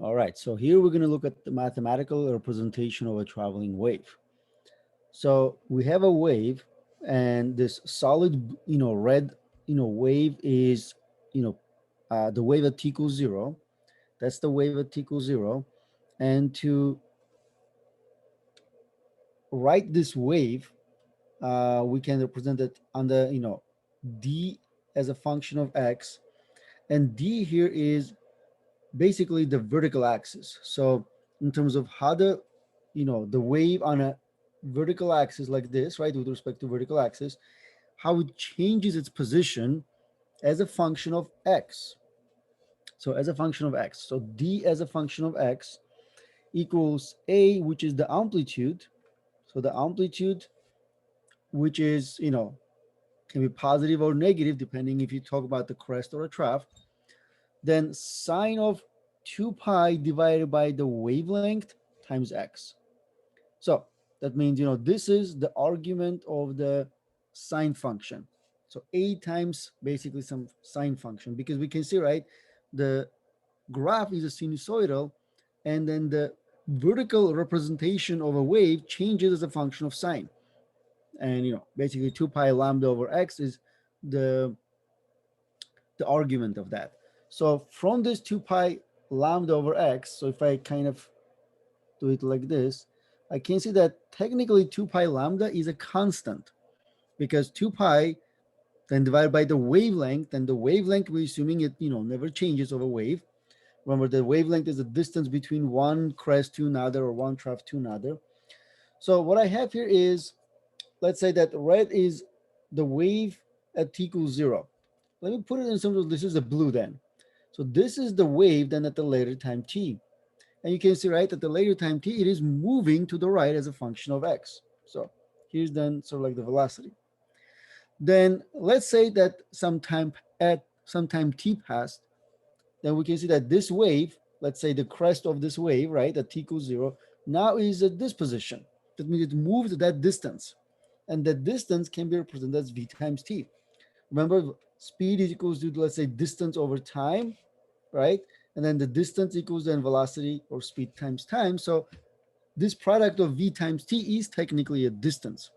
All right, so here we're going to look at the mathematical representation of a traveling wave. So we have a wave, and this solid, red, wave is, the wave at t equals zero. That's the wave at t equals zero. And to write this wave, we can represent it under, d as a function of x, and d here is basically the vertical axis. So in terms of how the wave on a vertical axis like this, right, with respect to vertical axis, how it changes its position as a function of x. So as a function of x, so d as a function of x equals a, which is the amplitude. So the amplitude, which is, can be positive or negative depending if you talk about the crest or a trough, then sine of 2 pi divided by the wavelength times x. So that means, this is the argument of the sine function. So a times basically some sine function, because we can see, right, the graph is a sinusoidal, and then the vertical representation of a wave changes as a function of sine. And, basically 2 pi lambda over x is the argument of that. So from this 2 pi lambda over x, so if I kind of do it like this, I can see that technically 2 pi lambda is a constant, because 2 pi then divided by the wavelength, and the wavelength, we're assuming it, never changes over wave. Remember, the wavelength is the distance between one crest to another or one trough to another. So what I have here is, let's say that red is the wave at t equals zero. Let me put it in terms of, this is the blue then. So this is the wave then at the later time t. And you can see, right, at the later time t, it is moving to the right as a function of x. So here's then sort of like the velocity. Then let's say that sometime t passed, then we can see that this wave, let's say the crest of this wave, right, at t equals zero, now is at this position. That means it moved that distance. And that distance can be represented as v times t. Remember, speed is equals to, let's say, distance over time, right? And then the distance equals then velocity or speed times time. So this product of v times t is technically a distance.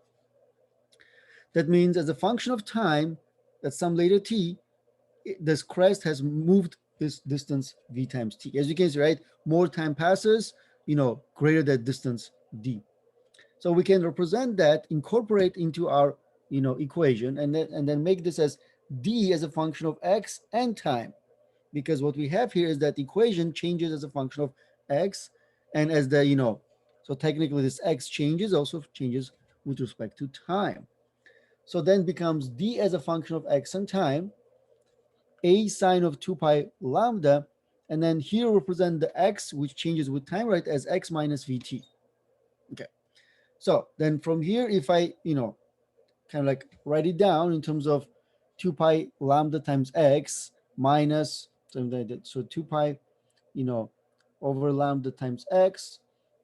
That means as a function of time, at some later t, this crest has moved this distance v times t. As you can see, right, more time passes, greater that distance d. So we can represent that, incorporate into our, equation, and then make this as d as a function of x and time, because what we have here is that equation changes as a function of x, and as the, so technically this x changes, also changes with respect to time. So then becomes d as a function of x and time, a sine of 2 pi lambda, and then here represent the x, which changes with time, right, as x minus vt. Okay. So then from here, if I, kind of like write it down in terms of 2 pi lambda times x minus, so 2 pi, over lambda times x,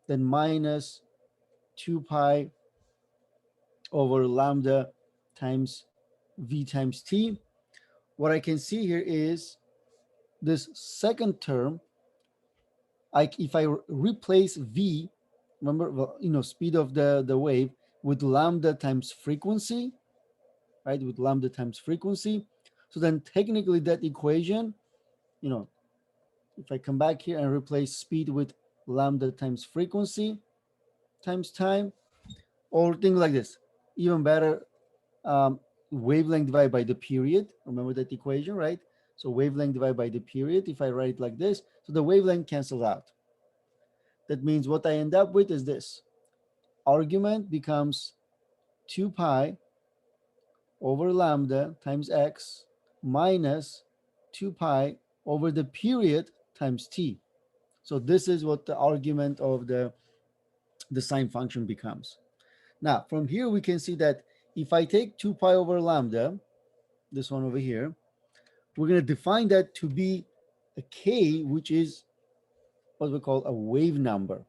then minus 2 pi over lambda times v times t. What I can see here is this second term, if I replace v, remember, speed of the wave, with lambda times frequency, right, with lambda times frequency. So then technically that equation, if I come back here and replace speed with lambda times frequency times time, or things like this, even better, um, wavelength divided by the period. Remember that equation, right? So wavelength divided by the period, if I write it like this, so the wavelength cancels out. That means what I end up with is this. Argument becomes 2 pi over lambda times x minus 2 pi over the period times t. So this is what the argument of the sine function becomes. Now, from here, we can see that if I take 2 pi over lambda, this one over here, we're going to define that to be a k, which is what we call a wave number.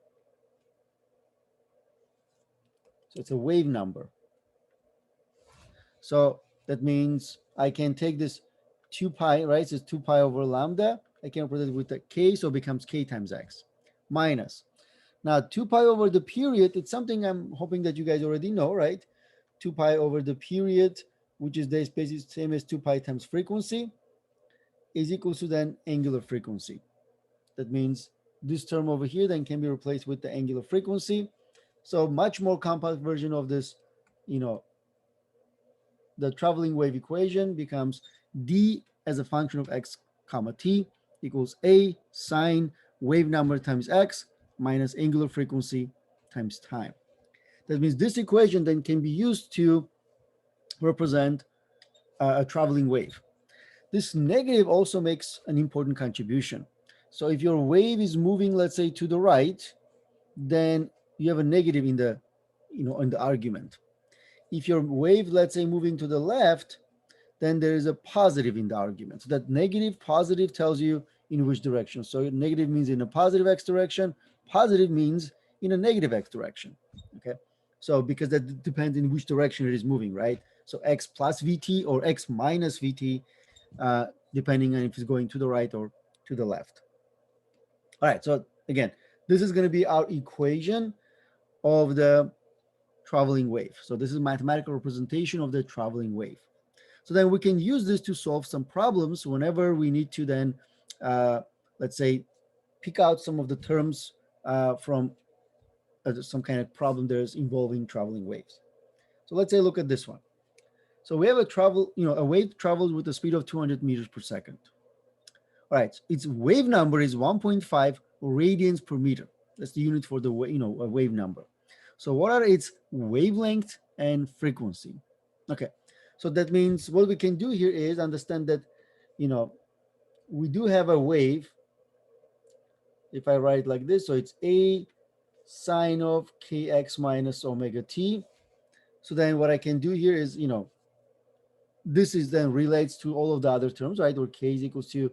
So it's a wave number. So that means I can take this 2 pi, right? So it's 2 pi over lambda, I can represent it with a k, so it becomes k times x minus. Now 2 pi over the period, it's something I'm hoping that you guys already know, right? 2 pi over the period, which is basically the same as 2 pi times frequency, is equal to then angular frequency. That means this term over here then can be replaced with the angular frequency. So much more compact version of this, you know, the traveling wave equation becomes d as a function of x comma t equals a sine wave number times x minus angular frequency times time. That means this equation then can be used to represent a traveling wave. This negative also makes an important contribution. So if your wave is moving, let's say, to the right, then you have a negative in the, in the argument. If your wave, let's say, moving to the left, then there is a positive in the argument. So that negative, positive tells you in which direction. So negative means in a positive x direction, positive means in a negative x direction. Okay. So because that depends in which direction it is moving, right? So x plus vt or x minus vt, depending on if it's going to the right or to the left. All right. So again, this is going to be our equation of the traveling wave. So this is mathematical representation of the traveling wave. So then we can use this to solve some problems whenever we need to then, let's say, pick out some of the terms from some kind of problem that is involving traveling waves. So let's say look at this one. So we have a wave travels with a speed of 200 meters per second. All right, its wave number is 1.5 radians per meter. That's the unit for the a wave number. So what are its wavelength and frequency? Okay, so that means what we can do here is understand that, we do have a wave. If I write like this, so it's a sine of kx minus omega t. So then what I can do here is, this is then relates to all of the other terms, right? Or k is equals to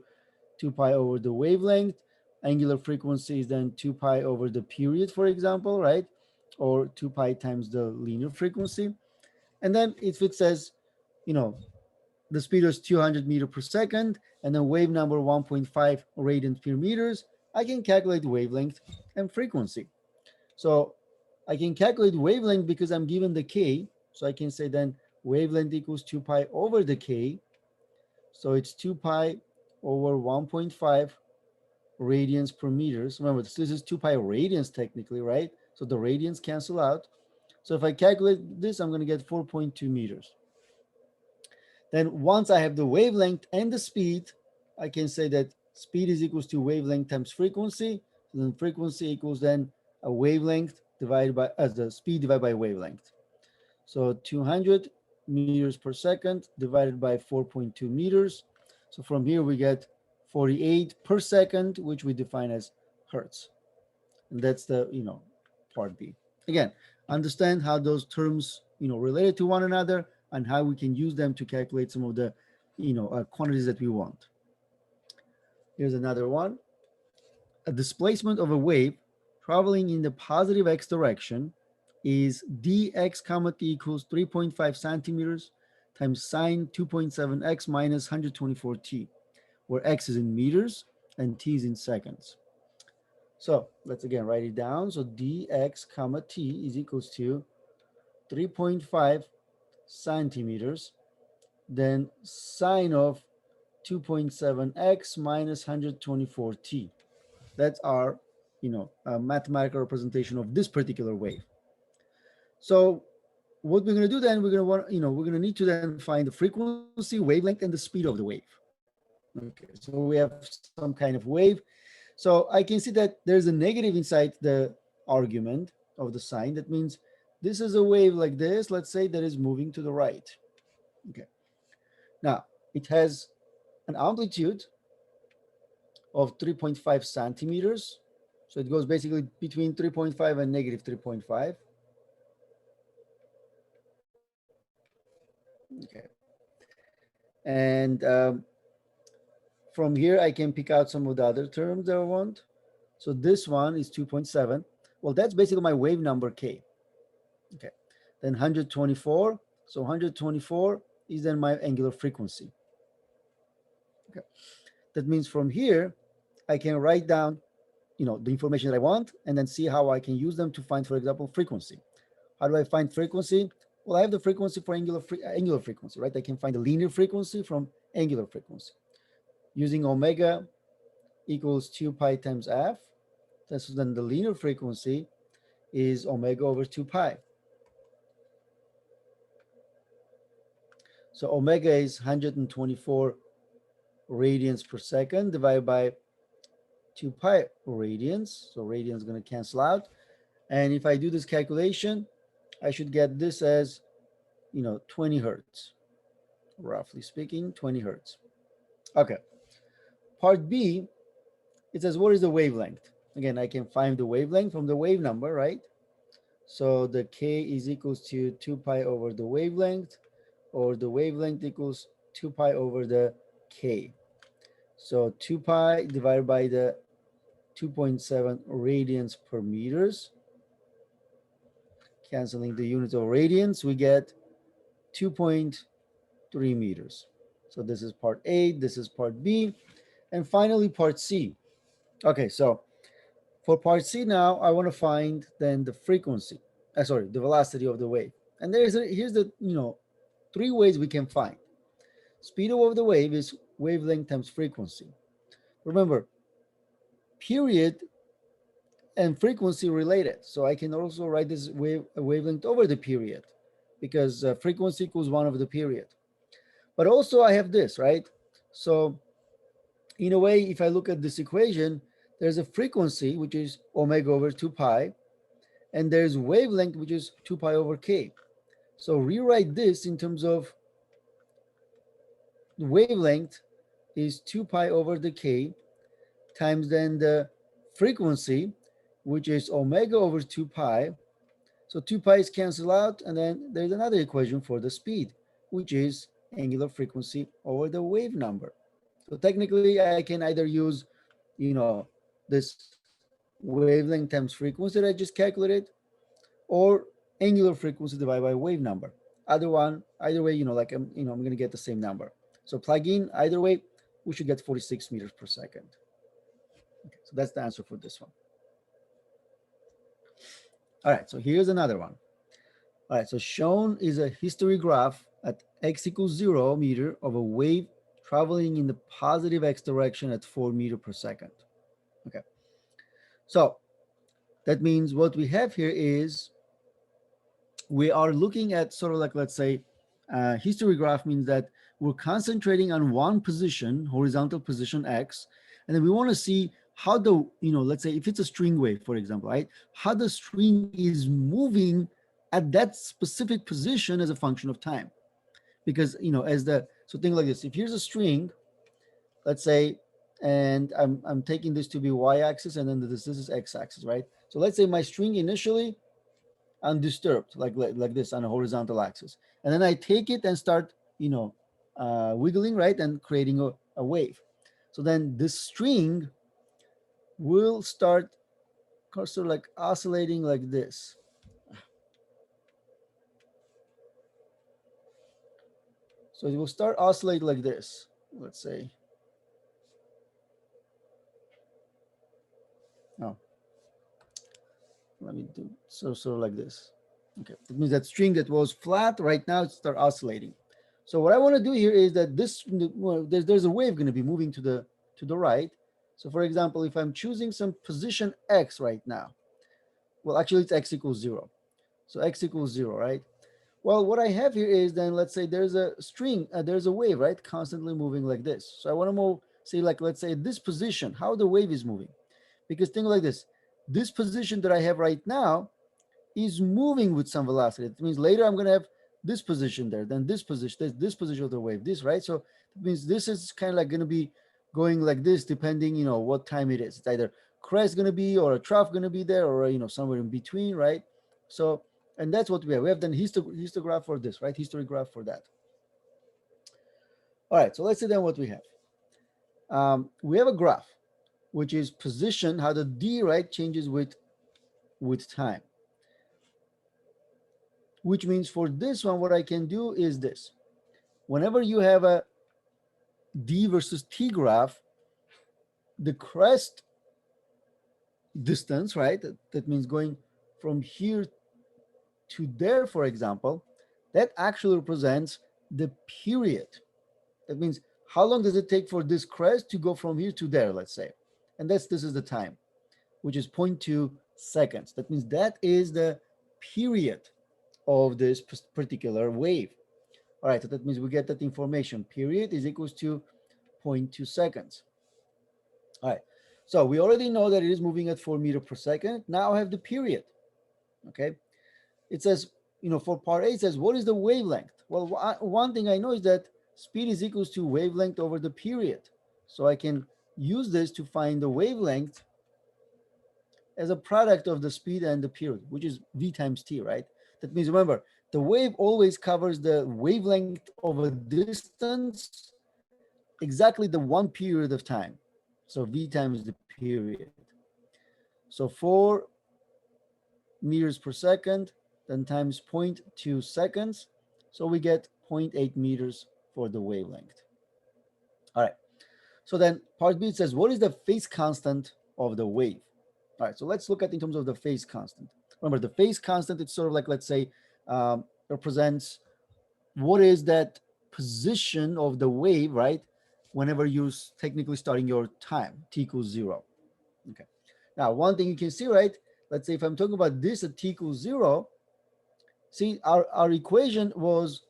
2 pi over the wavelength. Angular frequency is then 2 pi over the period, for example, right? Or 2 pi times the linear frequency. And then if it says, the speed is 200 meter per second, and then wave number 1.5 radians per meters, I can calculate wavelength and frequency. So I can calculate wavelength because I'm given the k. So I can say then wavelength equals 2 pi over the k. So it's 2 pi over 1.5 radians per meters. Remember, this is 2 pi radians technically, right? So the radians cancel out. So if I calculate this, I'm going to get 4.2 meters. Then once I have the wavelength and the speed, I can say that speed is equals to wavelength times frequency. So then frequency equals then a wavelength divided by the speed divided by wavelength. So 200 meters per second divided by 4.2 meters. So from here we get 48 per second, which we define as hertz. And that's the, part B. Again, understand how those terms, related to one another and how we can use them to calculate some of the, quantities that we want. Here's another one. A displacement of a wave traveling in the positive x direction is dx comma t equals 3.5 centimeters times sine 2.7 x minus 124 t, where x is in meters and t is in seconds. So let's again write it down. So dx comma t is equals to 3.5 centimeters, then sine of 2.7x minus 124t. That's our, mathematical representation of this particular wave. So what we're going to do then, we're going to want, we're going to need to then find the frequency, wavelength, and the speed of the wave. Okay, so we have some kind of wave. So I can see that there's a negative inside the argument of the sign. That means this is a wave like this, let's say, that is moving to the right. Okay. Now, it has an amplitude of 3.5 centimeters. So it goes basically between 3.5 and negative 3.5. Okay. And from here, I can pick out some of the other terms that I want. So this one is 2.7. Well, that's basically my wave number K. Okay. Then 124. So 124 is then my angular frequency. Okay. That means from here, I can write down, the information that I want, and then see how I can use them to find, for example, frequency. How do I find frequency? Well, I have the frequency for angular frequency, right? I can find the linear frequency from angular frequency using omega equals 2 pi times f. So then the linear frequency is omega over 2 pi. So omega is 124 radians per second divided by 2 pi radians. So radians is going to cancel out. And if I do this calculation, I should get this as, 20 hertz, roughly speaking, 20 hertz. Okay. Part B, it says, what is the wavelength? Again, I can find the wavelength from the wave number, right? So the K is equals to 2 pi over the wavelength, or the wavelength equals 2 pi over the K. So 2 pi divided by the 2.7 radians per meters, canceling the units of radians, we get 2.3 meters. So this is part A, this is part B, and finally part C. Okay, so for part C now, I want to find then the frequency, the velocity of the wave. And here's the, three ways we can find. Speed of the wave is wavelength times frequency. Remember, period and frequency related. So I can also write this wavelength over the period, because frequency equals 1 over the period. But also I have this, right? So in a way, if I look at this equation, there's a frequency, which is omega over 2 pi, and there's wavelength, which is 2 pi over k. So rewrite this in terms of the wavelength is 2 pi over the k times then the frequency, which is omega over 2 pi. So 2 pi is cancelled out, and then there's another equation for the speed, which is angular frequency over the wave number. So technically, I can either use, this wavelength times frequency that I just calculated, or angular frequency divided by wave number. Either way, I'm going to get the same number. So plug in either way, we should get 46 meters per second. Okay, so that's the answer for this one. All right, so here's another one. All right, so shown is a history graph at x equals 0 meter of a wave traveling in the positive x direction at 4 meters per second. Okay, so that means what we have here is we are looking at sort of like, let's say, history graph means that we're concentrating on one position, horizontal position x, and then we want to see how the, let's say if it's a string wave, for example, right, how the string is moving at that specific position as a function of time. Because, so think like this, if here's a string, let's say, and I'm taking this to be y-axis, and then this is x-axis, right? So let's say my string initially undisturbed, like this on a horizontal axis, and then I take it and start, wiggling, right, and creating a wave. So then this string will start sort of like oscillating like this. So it will start oscillating like this, let's say. Oh, let me do sort of like this. Okay, it means that string that was flat right now start oscillating. So what I want to do here is that this, well, there's a wave going to be moving to the right. So for example, if I'm choosing some position x right now, well, actually it's x equals 0. So x equals 0, right? Well, what I have here is then, let's say there's a string, there's a wave, right, constantly moving like this. So I want to move, say, like, let's say this position, how the wave is moving. Because think like this position that I have right now is moving with some velocity. It means later I'm going to have this position there, then this position of the wave, this, right? So it means this is kind of like going to be going like this, depending, what time it is. It's either crest going to be, or a trough going to be there, or, somewhere in between, right? So, and that's what we have. We have done histograph for this, right? History graph for that. All right, so let's see then what we have. We have a graph, which is position, how the D, right, changes with time. Which means for this one, what I can do is this. Whenever you have a D versus T graph, the crest distance, right? That means going from here to there, for example, that actually represents the period. That means how long does it take for this crest to go from here to there, let's say. And this is the time, which is zero point 0.2 seconds. That means that is the period of this particular wave. All right, so that means we get that information. Period is equals to zero point 0.2 seconds. All right, so we already know that it is moving at 4 meters per second. Now I have the period, okay? It says, for part A, it says, what is the wavelength? Well, one thing I know is that speed is equals to wavelength over the period. So I can use this to find the wavelength as a product of the speed and the period, which is v times t, right? That means, remember, the wave always covers the wavelength of a distance exactly the one period of time. So v times the period. So 4 meters per second, then times zero point 0.2 seconds. So we get zero point 0.8 meters for the wavelength. All right. So then part B says, what is the phase constant of the wave? All right. So let's look at in terms of the phase constant. Remember, the phase constant, it's sort of like, let's say, represents what is that position of the wave, right? Whenever you're technically starting your time, t equals 0. Okay. Now, one thing you can see, right? Let's say if I'm talking about this at t equals 0, see, our equation was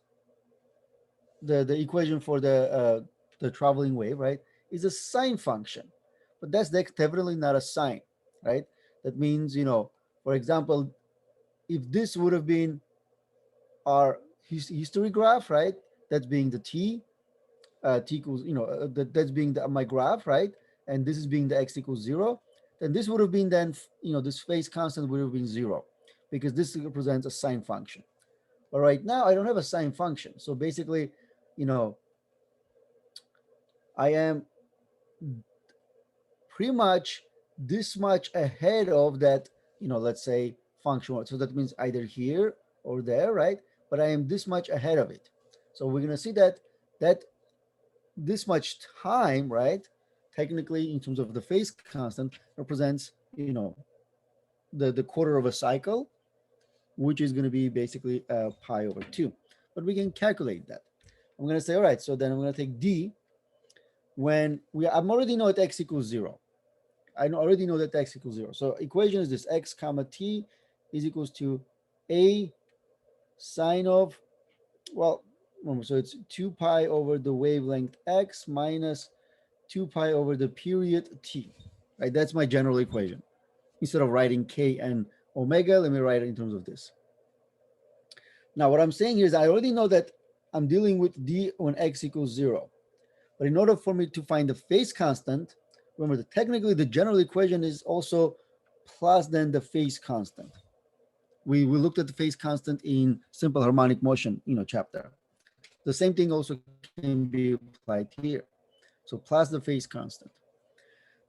the equation for the traveling wave, right? Is a sine function, but that's definitely not a sine, right? That means, for example, if this would have been our history graph, right? That's being the t equals, that's being my graph, right? And this is being the x equals 0. Then this would have been then, this phase constant would have been 0 because this represents a sine function. But right now I don't have a sine function. So basically, you know, I am pretty much this much ahead of that, let's say function. So that means either here or there, right? But I am this much ahead of it. So we're gonna see that this much time, right? Technically, in terms of the phase constant, represents, the quarter of a cycle, which is going to be basically pi over 2. But we can calculate that. I'm going to say, all right, so then I'm going to take d when I'm already know that x equals 0. I already know that x equals 0. So equation is this: x comma t is equals to a sine of, well, so it's 2 pi over the wavelength x minus 2 pi over the period t, right? That's my general equation. Instead of writing k and omega, let me write it in terms of this. Now, what I'm saying here is I already know that I'm dealing with d when x equals 0. But in order for me to find the phase constant, remember that technically the general equation is also plus then the phase constant. We looked at the phase constant in simple harmonic motion, chapter. The same thing also can be applied here. So plus the phase constant.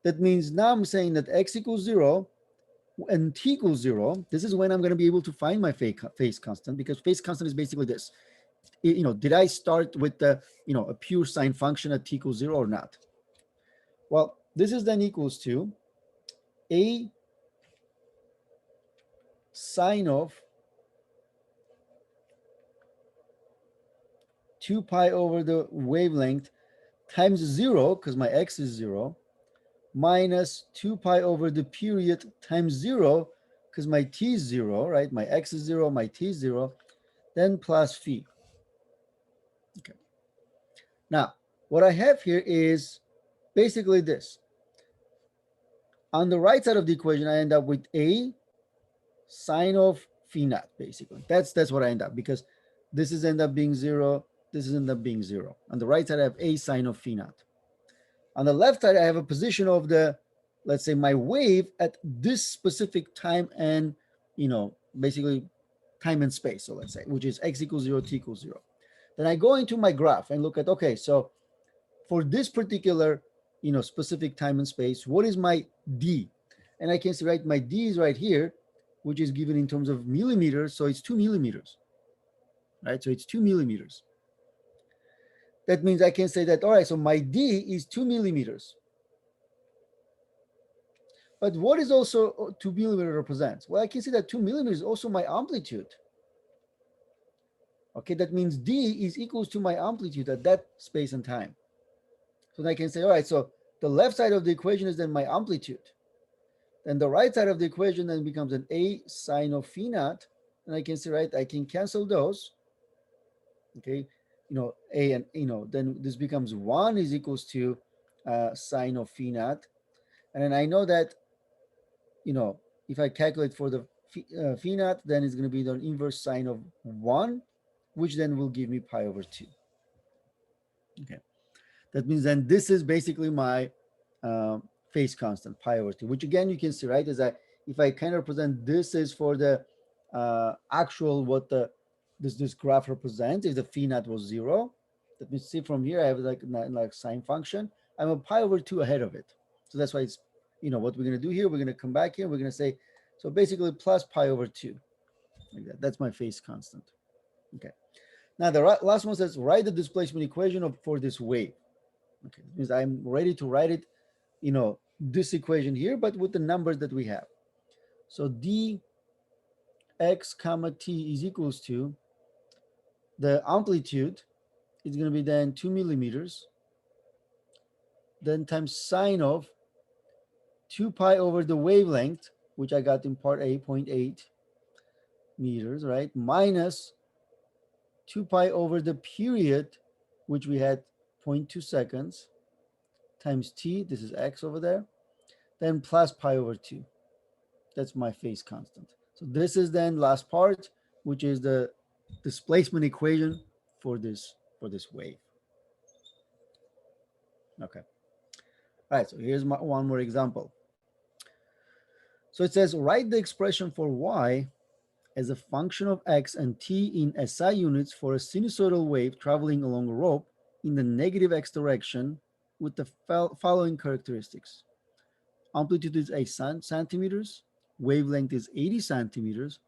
That means now I'm saying that x equals 0 and t equals 0. This is when I'm going to be able to find my phase constant, because phase constant is basically this. Did I start with a pure sine function at t equals 0 or not? Well, this is then equals to a sine of 2 pi over the wavelength times 0, because my x is 0, minus 2 pi over the period times 0, because my t is 0, right? My x is 0, my t is 0, then plus phi. Okay. Now, what I have here is basically this. On the right side of the equation, I end up with a sine of phi naught, basically. That's what I end up, because this is end up being 0, this is end up being 0. On the right side, I have a sine of phi naught. On the left side, I have a position of let's say my wave at this specific time and, basically time and space. So let's say, which is x equals 0, t equals 0. Then I go into my graph and look at, okay, so for this particular, specific time and space, what is my d? And I can see, right, my d is right here, which is given in terms of millimeters. So it's 2 millimeters, right? So it's 2 millimeters. That means I can say that, all right, so my d is 2 millimeters. But what is also 2 millimeter represents? Well, I can see that 2 millimeters is also my amplitude. Okay, that means D is equals to my amplitude at that space and time. So then I can say, all right, so the left side of the equation is then my amplitude. Then the right side of the equation then becomes an A sine of phi naught. And I can say, right, I can cancel those. Okay, A and, then this becomes 1 is equals to sine of phi naught. And then I know that, if I calculate for the phi naught, then it's going to be the inverse sine of 1, which then will give me pi over 2. Okay. That means then this is basically my phase constant, pi over 2, which again, you can see, right, is that if I kind of represent this is for the actual what this graph represents, if the phi naught was 0, that means see from here, I have like sine function. I'm a pi over 2 ahead of it. So that's why it's, what we're going to do here, we're going to come back here, we're going to say, so basically plus pi over 2. Like that. That's my phase constant. Okay. Now the last one says, write the displacement equation for this wave. Okay, that means I'm ready to write it, this equation here, but with the numbers that we have. So dx comma t is equals to the amplitude is going to be then 2 millimeters, then times sine of 2 pi over the wavelength, which I got in part A, 0.8 meters, right? Minus 2 pi over the period, which we had 0.2 seconds, times t, this is x over there, then plus pi over 2. That's my phase constant. So this is then last part, which is the displacement equation for this wave. Okay. All right. So here's one more example. So it says write the expression for y as a function of x and t in SI units for a sinusoidal wave traveling along a rope in the negative x direction with the following characteristics. Amplitude is 8 centimeters, wavelength is 80 centimeters,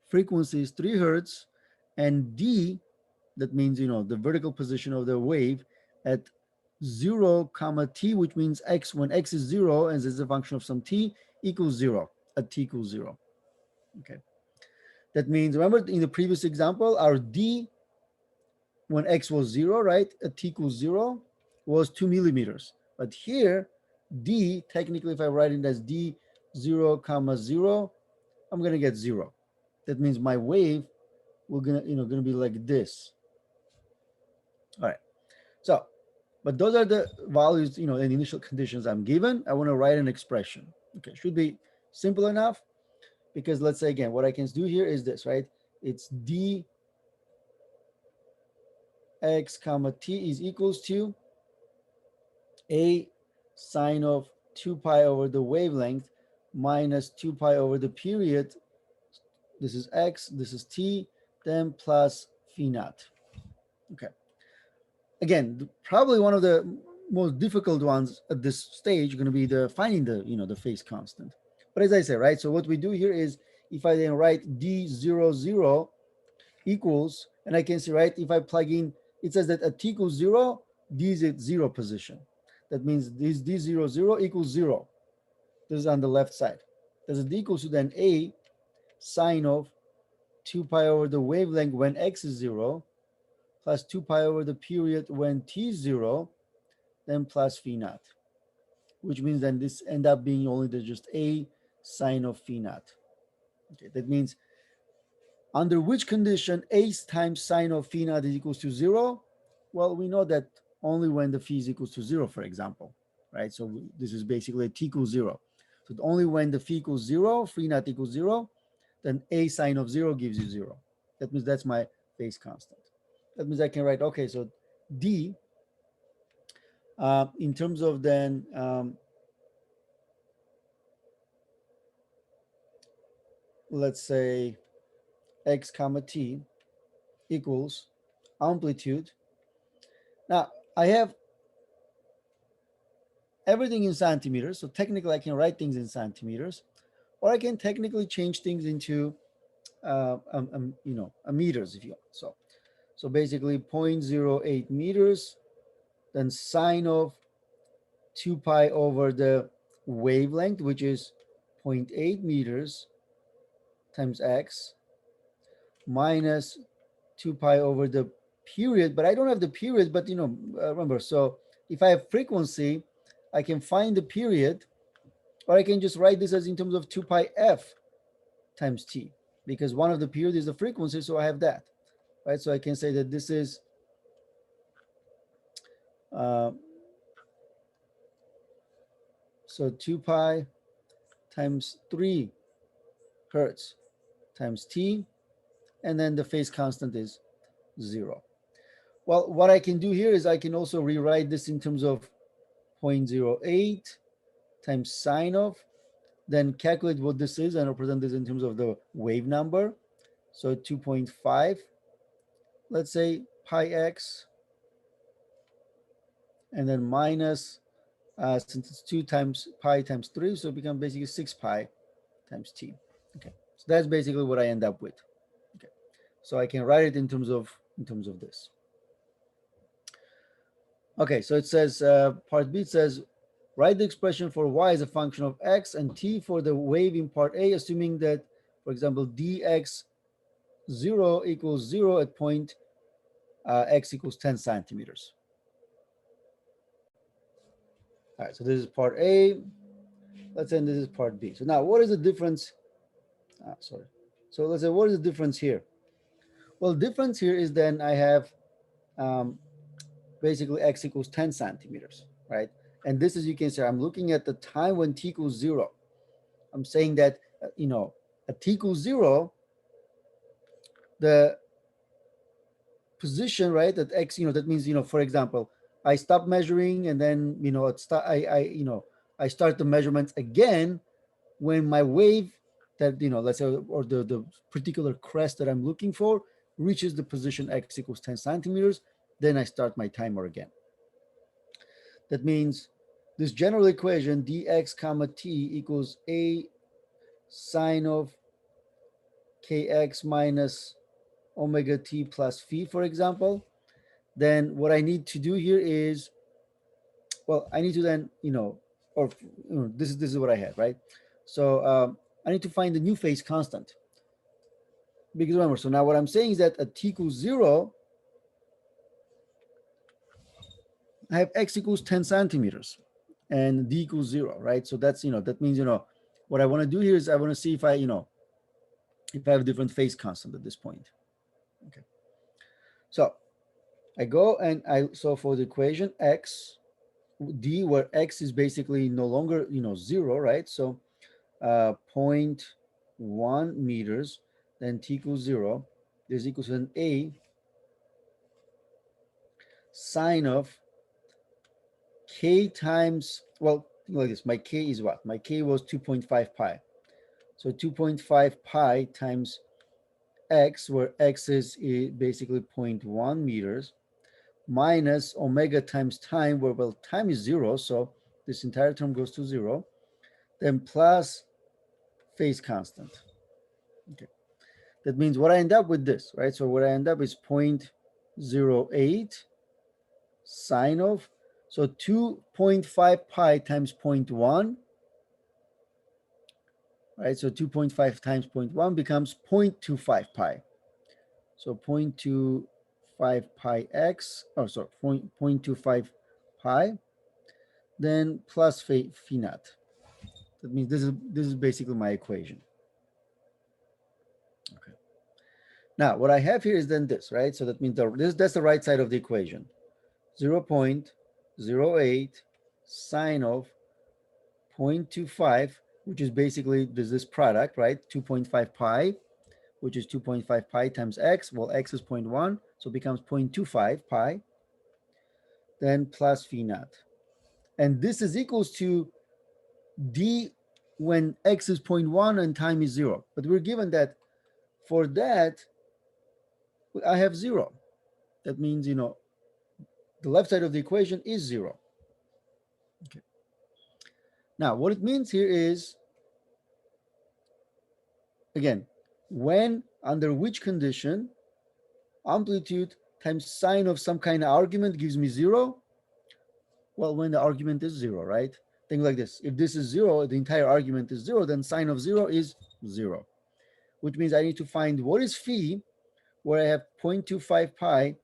frequency is 3 hertz, and D, that means, the vertical position of the wave at 0 comma t, which means x, when x is 0 and this is a function of some t, equals 0 at t equals 0. Okay. That means, remember in the previous example, our D when x was 0, right, at t equals 0 was 2 millimeters. But here, D, technically, if I write it as D 0 comma 0, I'm going to get 0. That means my wave will gonna be like this. All right. So, but those are the values, and initial conditions I'm given. I want to write an expression. Okay, should be simple enough, because let's say again, what I can do here is this, right? It's D x comma t is equals to a sine of 2 pi over the wavelength minus 2 pi over the period. This is x, this is t, then plus phi naught. Okay. Again, probably one of the most difficult ones at this stage going to be the finding the phase constant. But as I said, right, so what we do here is if I then write d00 equals, and I can see, right, if I plug in, it says that at t equals 0, d is at 0 position. That means this d00 equals 0. This is on the left side. There's a d equals to then a sine of 2 pi over the wavelength when x is 0, plus 2 pi over the period when t is 0, then plus phi naught, which means then this end up being only just a sine of phi naught. Okay, that means under which condition a times sine of phi naught is equals to 0? Well, we know that only when the phi is equals to 0, for example, right? So this is basically t equals 0. So only when the phi equals 0, phi naught equals 0, then a sine of 0 gives you 0. That means that's my phase constant. That means I can write, okay, so d, in terms of then, let's say x comma t equals amplitude. Now I have everything in centimeters, so technically I can write things in centimeters, or I can technically change things into meters if you want. So basically 0.08 meters, then sine of 2 pi over the wavelength, which is 0.8 meters times x minus 2 pi over the period, but I don't have the period, but remember, so if I have frequency, I can find the period, or I can just write this as in terms of 2 pi f times t, because one of the period is the frequency, so I have that, right? So I can say that this is uh, so 2 pi times 3 hertz times t, and then the phase constant is 0. Well, what I can do here is I can also rewrite this in terms of 0.08 times sine of, then calculate what this is and represent this in terms of the wave number. So 2.5, let's say pi x, and then minus, since it's 2 times pi times 3, so it becomes basically 6 pi times t. Okay, so that's basically what I end up with. Okay, so I can write it in terms of this. Okay, so it says, part B, it says, write the expression for y as a function of x and t for the wave in part A, assuming that, for example, dx 0 equals 0 at point x equals 10 centimeters. All right, so this is part A. Let's say this is part B. So now what is the difference? Sorry. So let's say, what is the difference here? Well, the difference here is then I have um, basically x equals 10 centimeters, right? And this is, you can say, I'm looking at the time when t equals 0. I'm saying that, at t equals 0, the position, right, at x, that means, for example, I stop measuring, and then, I start the measurements again when my wave that, let's say, or the particular crest that I'm looking for reaches the position x equals 10 centimeters, then I start my timer again. That means this general equation dx comma t equals a sine of kx minus omega t plus phi, for example, then what I need to do here is, well, I need to then, or this is what I had, right? So I need to find the new phase constant. Because remember, so now what I'm saying is that at t equals 0, I have x equals 10 centimeters and d equals 0, right? So that's, that means, what I want to do here is I want to see if I, if I have a different phase constant at this point. Okay. So I go and so for the equation x, d, where x is basically no longer, 0, right? So 0.1 meters, then t equals 0, this equals an a sine of k times, well, like this, my k is what? My k was 2.5 pi. So 2.5 pi times x, where x is basically 0.1 meters, minus omega times time, where, well, time is 0, so this entire term goes to 0, then plus phase constant. Okay. That means what I end up with this, right? So what I end up is 0.08 sine of, so 2.5 pi times 0.1, right? So 2.5 times 0.1 becomes 0.25 pi. So 0.25 pi x, oh, sorry, 0.25 pi, then plus phi naught. That means this is basically my equation. Okay. Now what I have here is then this, right? So that means that's the right side of the equation. 0.08 sine of 0.25, which is basically this product, right? 2.5 pi, which is 2.5 pi times x. Well, x is 0.1, so it becomes 0.25 pi, then plus phi naught. And this is equals to d when x is 0.1 and time is 0. But we're given that for that, I have 0. That means, the left side of the equation is 0. Okay. Now, what it means here is, again, when, under which condition, amplitude times sine of some kind of argument gives me 0? Well, when the argument is 0, right? Think like this. If this is zero, the entire argument is zero, then sine of zero is zero, which means I need to find what is phi, where I have 0.25 pi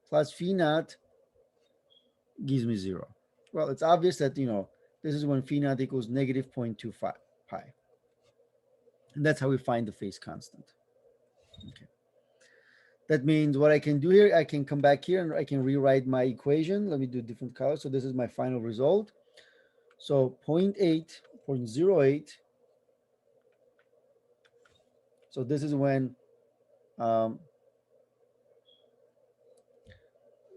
plus phi naught gives me zero. Well, it's obvious that, this is when phi naught equals negative 0.25 pi. And that's how we find the phase constant. Okay. That means what I can do here, I can come back here and I can rewrite my equation. Let me do different colors. So this is my final result. So 0.8, 0.08. So this is when um,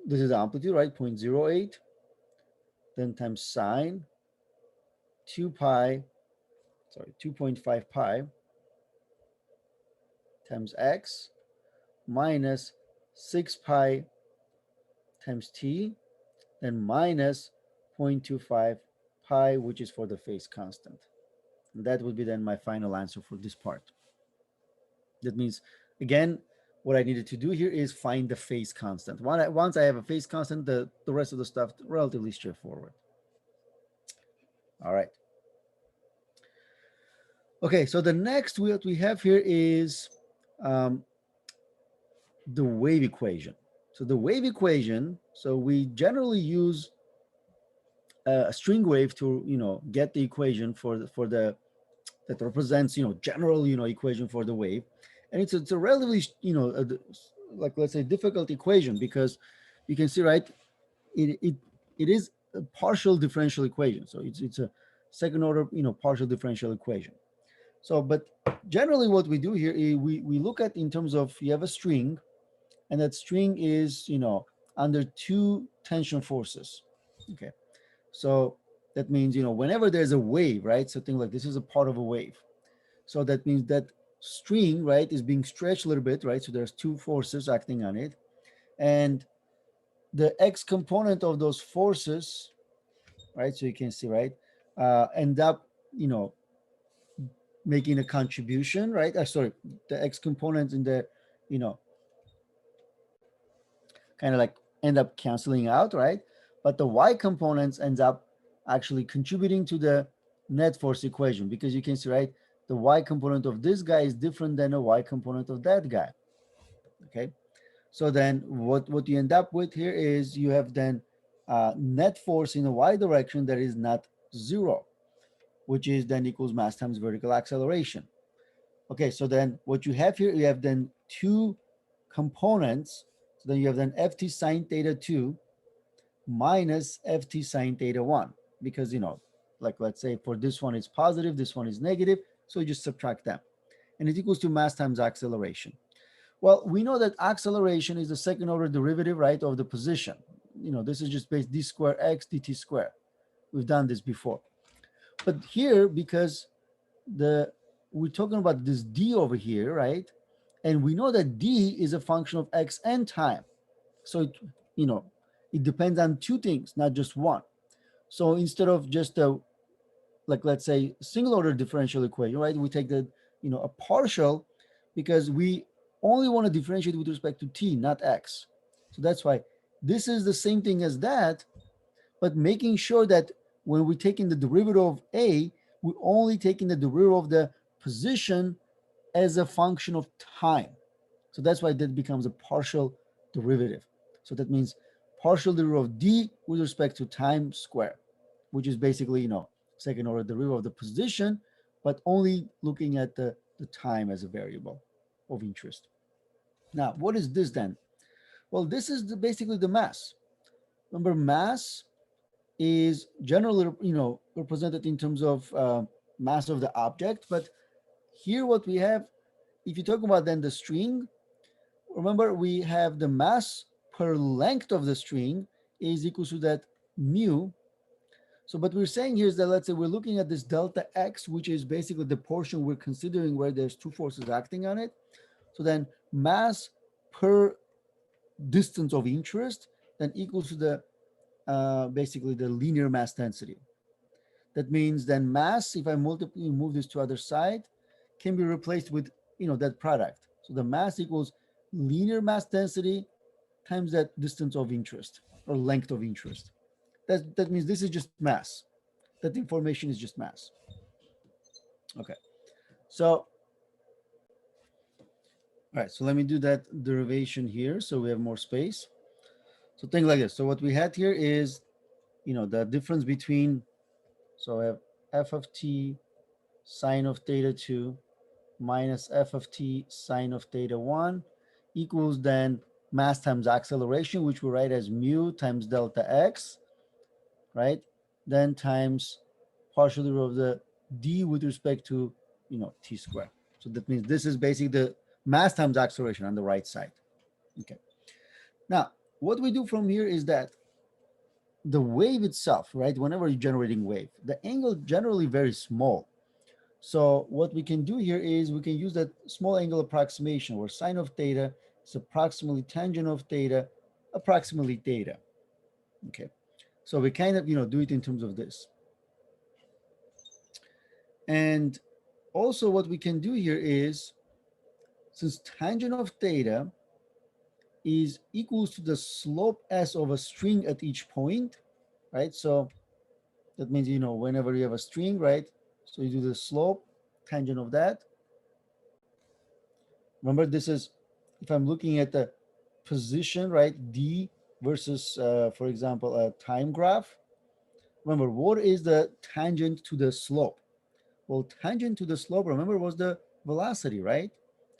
this is the amplitude, right? 0.08, then times sine 2 pi, sorry, 2.5 pi times x minus 6 pi times t, then minus 0.25 pi, which is for the phase constant. And that would be then my final answer for this part. That means, again, what I needed to do here is find the phase constant. Once I have a phase constant, the rest of the stuff relatively straightforward. All right. Okay, so the next what we have here is um, the wave equation. So the wave equation, so we generally use a string wave to, get the equation for the that represents, general, equation for the wave. And it's a relatively, like, let's say, difficult equation, because you can see, right, it is a partial differential equation. So it's a second order, partial differential equation. So, but generally what we do here is we look at in terms of, you have a string, and that string is, under two tension forces. Okay. So that means, whenever there's a wave, right? So think like this is a part of a wave. So that means that string, right, is being stretched a little bit, right? So there's two forces acting on it. And the x component of those forces, right? So you can see, right, end up, making a contribution, right? Sorry, the x components in the, you know, kind of like end up canceling out, right? But the y components ends up actually contributing to the net force equation, because you can see, right, the y component of this guy is different than the y component of that guy. Okay, so then what you end up with here is you have then net force in the y direction that is not zero, which is then equals mass times vertical acceleration. Okay, so then what you have here, you have then two components. So then you have then ft sine theta 2 minus ft sine theta 1, because, like, let's say for this one it's positive, this one is negative, so you just subtract them, and it equals to mass times acceleration. Well, we know that acceleration is the second order derivative, right, of the position. This is just based d square x dt square. We've done this before. But here, because the we're talking about this d over here, right? And we know that d is a function of x and time. So you know, it depends on two things, not just one. So instead of just a, like, let's say, single order differential equation, right? We take the, a partial, because we only want to differentiate with respect to t, not x. So that's why this is the same thing as that, but making sure that when we're taking the derivative of a, we're only taking the derivative of the position as a function of time. So that's why that becomes a partial derivative. So that means partial derivative of d with respect to time square, which is basically, second order derivative of the position, but only looking at the time as a variable of interest. Now, what is this then? Well, this is basically the mass. Remember, mass is generally, represented in terms of mass of the object. But here what we have, if you talk about then the string, remember we have the mass per length of the string is equal to that mu. So what we're saying here is that, let's say we're looking at this delta x, which is basically the portion we're considering where there's two forces acting on it. So then mass per distance of interest then equals to the basically the linear mass density. That means then mass, if I move this to other side, can be replaced with, that product. So the mass equals linear mass density times that distance of interest or length of interest. That means this is just mass. that information is just mass. Okay, so all right, so let me do that derivation here so we have more space. So think like this. So what we had here is, the difference between, so I have f of t sine of theta 2 minus f of t sine of theta 1 equals then mass times acceleration, which we write as mu times delta x, right? Then times partial derivative of the d with respect to, t squared. So that means this is basically the mass times acceleration on the right side. Okay. Now, what we do from here is that the wave itself, right? Whenever you're generating wave, the angle generally very small. So what we can do here is we can use that small angle approximation where sine of theta is approximately tangent of theta, approximately theta. Okay. So we kind of, do it in terms of this. And also what we can do here is, since tangent of theta is equals to the slope s of a string at each point, right? So that means, whenever you have a string, right? So you do the slope, tangent of that. Remember, this is, if I'm looking at the position, right? D versus, for example, a time graph. Remember, what is the tangent to the slope? Well, tangent to the slope, remember, was the velocity, right?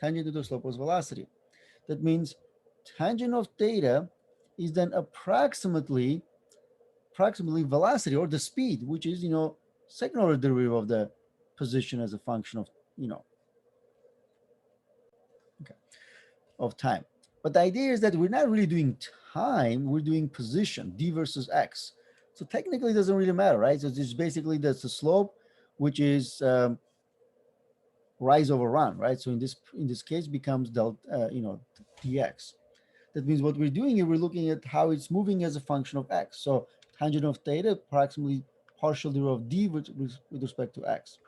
Tangent to the slope was velocity. That means tangent of theta is then approximately velocity or the speed, which is, second order derivative of the position as a function of, okay, of time. But the idea is that we're not really doing time, we're doing position, d versus x. So technically it doesn't really matter, right? So it's basically that's the slope, which is rise over run, right? So in this case becomes delta, dx. That means what we're doing here, we're looking at how it's moving as a function of x. So tangent of theta, approximately partial derivative of d with respect to x.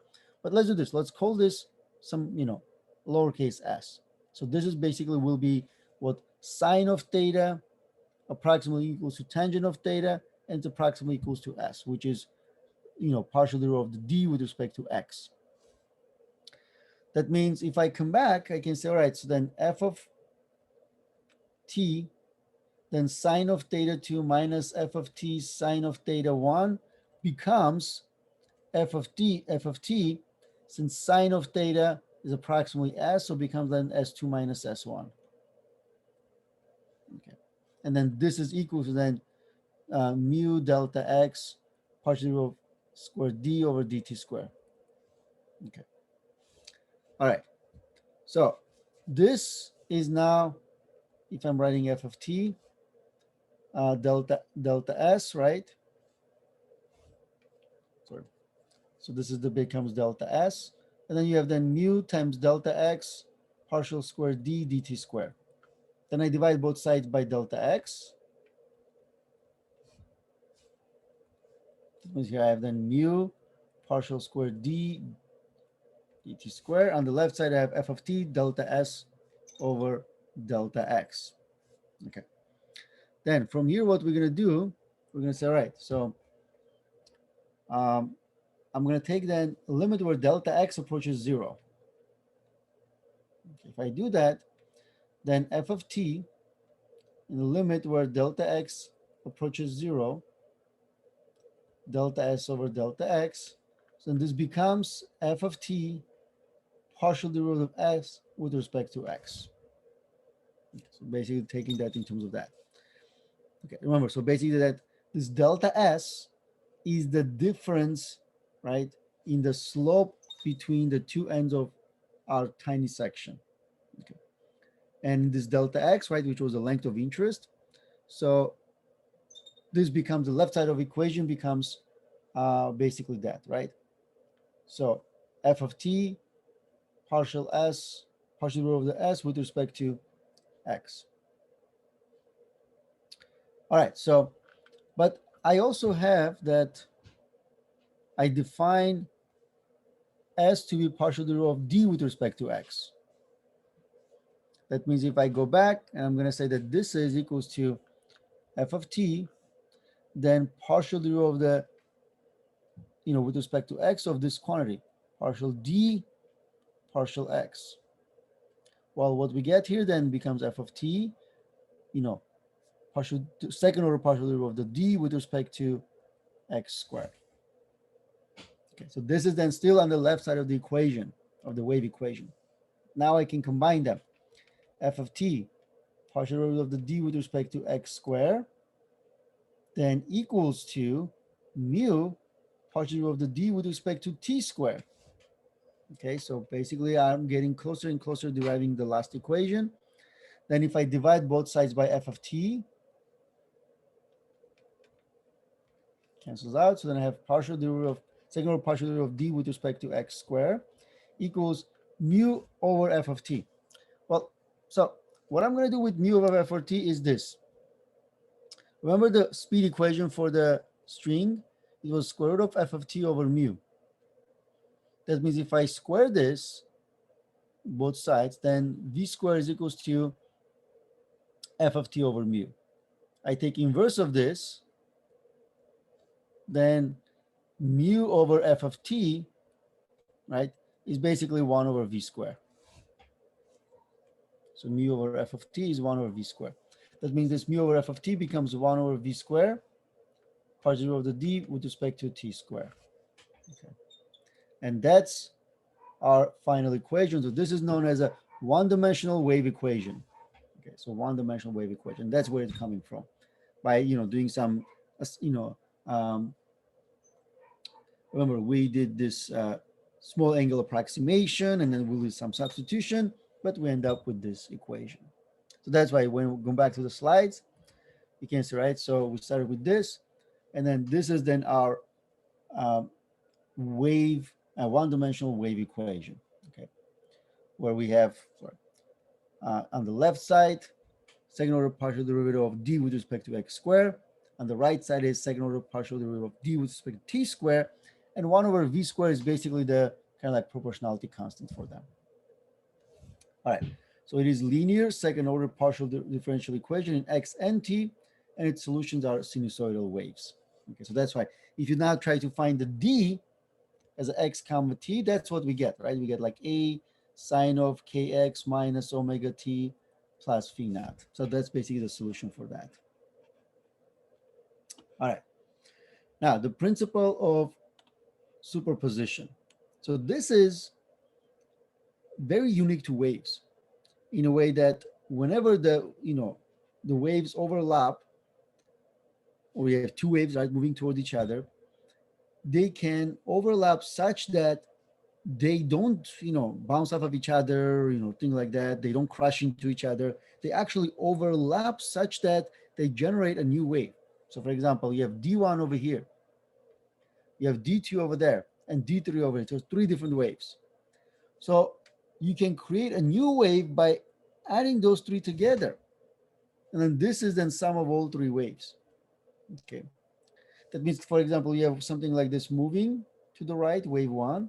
But let's do this. Let's call this some, lowercase s. So this is basically will be what sine of theta approximately equals to tangent of theta, and it's approximately equals to s, which is, partial derivative of the d with respect to x. That means if I come back, I can say, all right, so then f of t, then sine of theta 2 minus f of t sine of theta 1 becomes f of t, since sine of theta is approximately s, so becomes then s2 minus s1. Okay. And then this is equal to then mu delta x partial of square d over dt square. Okay. All right. So this is now, if I'm writing f of t, delta s, right? Sorry. So this is the becomes delta s. And then you have then mu times delta x partial square d dt square. Then I divide both sides by delta x. That means here I have then mu partial square d dt square. On the left side, I have f of t delta s over delta x. Okay. Then from here, what we're going to do, we're going to say, all right, so I'm going to take then a limit where delta x approaches 0. Okay. If I do that, then f of t in the limit where delta x approaches 0, delta s over delta x. So this becomes f of t partial derivative of x with respect to x. So basically taking that in terms of that. Okay, remember, so basically that this delta s is the difference, right, in the slope between the two ends of our tiny section. Okay. And this delta x, right, which was the length of interest. So this becomes the left side of equation becomes basically that, right? So f of t partial s, partial derivative of the s with respect to x. All right, so, but I also have that I define s to be partial derivative of d with respect to x. That means if I go back and I'm going to say that this is equals to f of t, then partial derivative of the with respect to x of this quantity, partial d, partial x. Well, what we get here then becomes f of t, you know, second order partial derivative of the d with respect to x squared. Okay, so this is then still on the left side of the equation, of the wave equation. Now I can combine them. F of t, partial derivative of the d with respect to x squared, then equals to mu partial derivative of the d with respect to t squared. Okay, so basically I'm getting closer and closer deriving the last equation. Then if I divide both sides by f of t, cancels out. So then I have partial derivative of second order partial derivative of d with respect to x squared equals mu over f of t. Well, so what I'm going to do with mu over f of t is this. Remember the speed equation for the string? It was square root of f of t over mu. That means if I square this, both sides, then v squared is equals to f of t over mu. I take inverse of this, then mu over f of t, right, is basically 1 over v squared. So mu over f of t is 1 over v squared. That means this mu over f of t becomes 1 over v squared, partial of the d with respect to t squared. Okay. And that's our final equation. So this is known as a one-dimensional wave equation. Okay, so one-dimensional wave equation. That's where it's coming from. By doing some, you know, um, remember we did this small angle approximation, and then we'll do some substitution, but we end up with this equation. So that's why when we go back to the slides, you can see, right? So we started with this, and then this is then our wave, one-dimensional wave equation, okay, where we have, on the left side, second order partial derivative of d with respect to x squared. On the right side is second order partial derivative of d with respect to t squared. And 1 over v squared is basically the kind of like proportionality constant for them. All right, so it is linear second order partial differential equation in x and t, and its solutions are sinusoidal waves. Okay, so that's why if you now try to find the d as an x comma t, that's what we get, right? We get like a sine of kx minus omega t plus phi naught. So that's basically the solution for that. All right. Now, the principle of superposition. So this is very unique to waves in a way that whenever the waves overlap, or we have two waves, right, moving toward each other, they can overlap such that they don't bounce off of each other, things like that. They don't crash into each other. They actually overlap such that they generate a new wave. So for example, you have d1 over here, you have d2 over there, and d3 over here. So 3 different waves. So you can create a new wave by adding those 3 together, and then this is then sum of all 3 waves. Okay, that means, for example, you have something like this moving to the right, wave 1,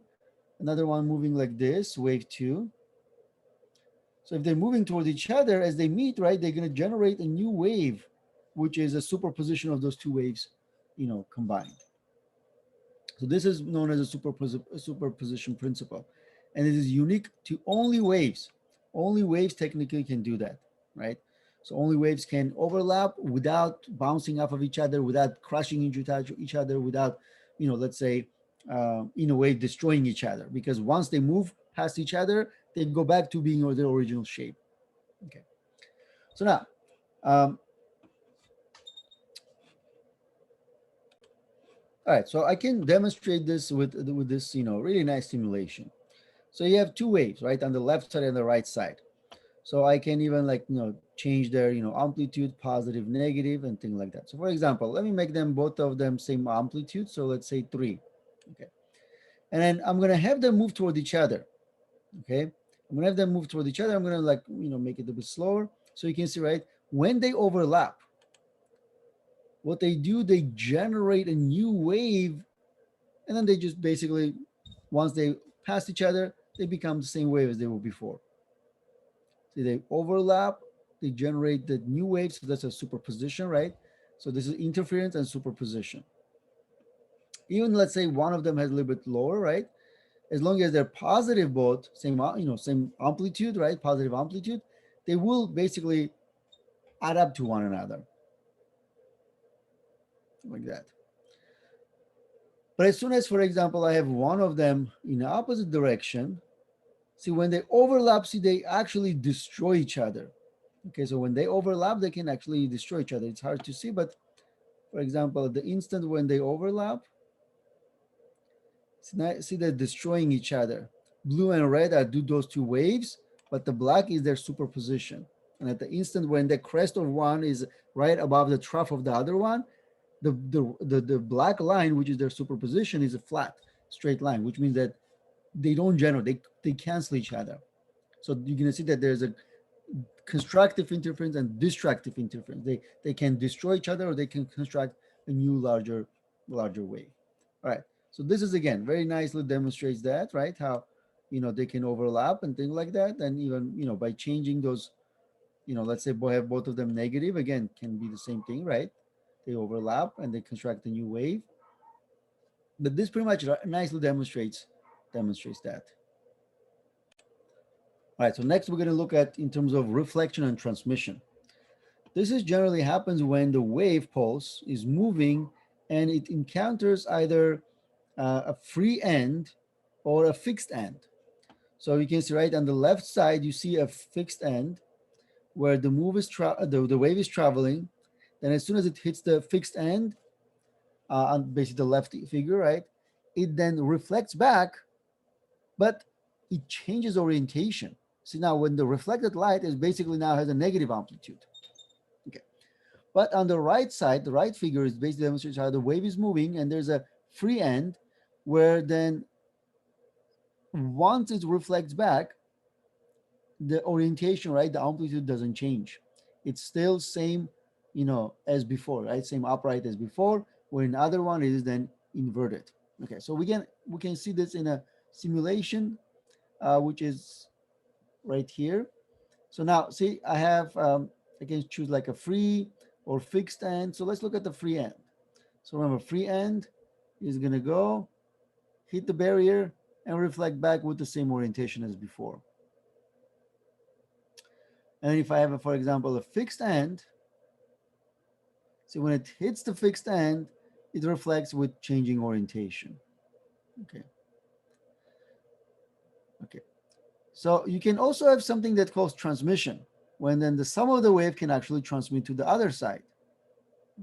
another one moving like this, wave 2. So if they're moving toward each other, as they meet, right, they're going to generate a new wave, which is a superposition of those 2 waves, combined. So this is known as a superposition principle, and it is unique to only waves. Only waves technically can do that, right? So only waves can overlap without bouncing off of each other, without crashing into each other, without, let's say, in a way, destroying each other. Because once they move past each other, they go back to being their original shape. Okay. So now, all right. So I can demonstrate this with this, really nice simulation. So you have 2 waves, right, on the left side and the right side. So I can even change their, amplitude, positive, negative, and things like that. So for example, let me make them both of them same amplitude. So let's say 3. Okay. And then I'm going to have them move toward each other. Okay. I'm going to have them move toward each other. I'm going to make it a bit slower. So you can see, right, when they overlap, what they do, they generate a new wave. And then they just basically, once they pass each other, they become the same wave as they were before. So they overlap, they generate the new wave. So that's a superposition, right? So this is interference and superposition. Even let's say one of them has a little bit lower, right? As long as they're positive both, same same amplitude, right? Positive amplitude, they will basically add up to one another like that. But as soon as, for example, I have one of them in the opposite direction, see when they overlap, see they actually destroy each other. Okay, so when they overlap, they can actually destroy each other. It's hard to see, but for example, the instant when they overlap, see they're destroying each other. Blue and red are do those two waves, but the black is their superposition. And at the instant when the crest of one is right above the trough of the other one, the black line, which is their superposition, is a flat, straight line, which means that they don't generate, they cancel each other. So you're gonna see that there's a constructive interference and destructive interference. They can destroy each other or they can construct a new larger wave. All right. So this is again very nicely demonstrates that, right? How they can overlap and things like that. And even by changing those, let's say have both of them negative, again can be the same thing, right? They overlap and they construct a new wave. But this pretty much nicely demonstrates that. All right, so next we're going to look at in terms of reflection and transmission. This is generally happens when the wave pulse is moving and it encounters either a free end or a fixed end. So you can see right on the left side, you see a fixed end where the the wave is traveling. Then as soon as it hits the fixed end, on basically the left figure, right, it then reflects back, but it changes orientation. See now when the reflected light is basically now has a negative amplitude. Okay. But on the right side, the right figure is basically demonstrates how the wave is moving and there's a free end where then once it reflects back, the orientation, right, the amplitude doesn't change. It's still same, as before, right? Same upright as before, where in other one it is then inverted. Okay, so we can see this in a simulation, which is right here. So now see, I can choose like a free or fixed end. So let's look at the free end. So remember, free end is gonna go hit the barrier and reflect back with the same orientation as before. And if I have, for example, a fixed end, see when it hits the fixed end, it reflects with changing orientation. Okay. Okay. So you can also have something that calls transmission, when then the sum of the wave can actually transmit to the other side.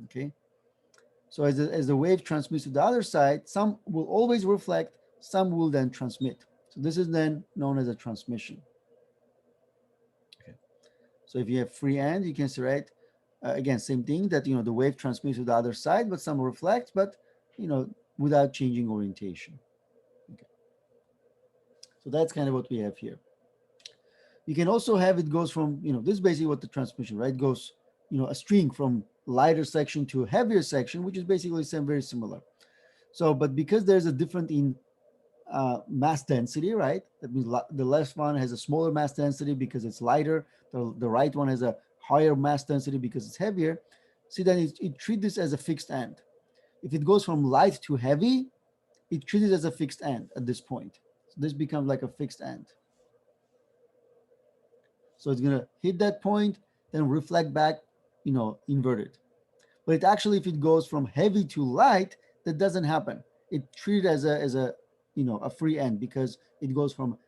Okay. So as the wave transmits to the other side, some will always reflect, some will then transmit. So this is then known as a transmission. Okay. So if you have free end, you can see, right, again, same thing that, the wave transmits to the other side, but some reflect, but, without changing orientation. Okay. So that's kind of what we have here. You can also have it goes from, this is basically what the transmission, right, goes, a string from lighter section to heavier section, which is basically very similar. So, but because there's a difference in mass density, right? That means the left one has a smaller mass density because it's lighter. The right one has a higher mass density because it's heavier. See, then it treats this as a fixed end. If it goes from light to heavy, it treats it as a fixed end at this point. So this becomes like a fixed end. So it's gonna hit that point, then reflect back, inverted. But it actually, if it goes from heavy to light, that doesn't happen. It treated as a a free end because it goes from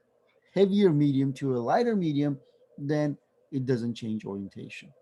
heavier medium to a lighter medium, then it doesn't change orientation.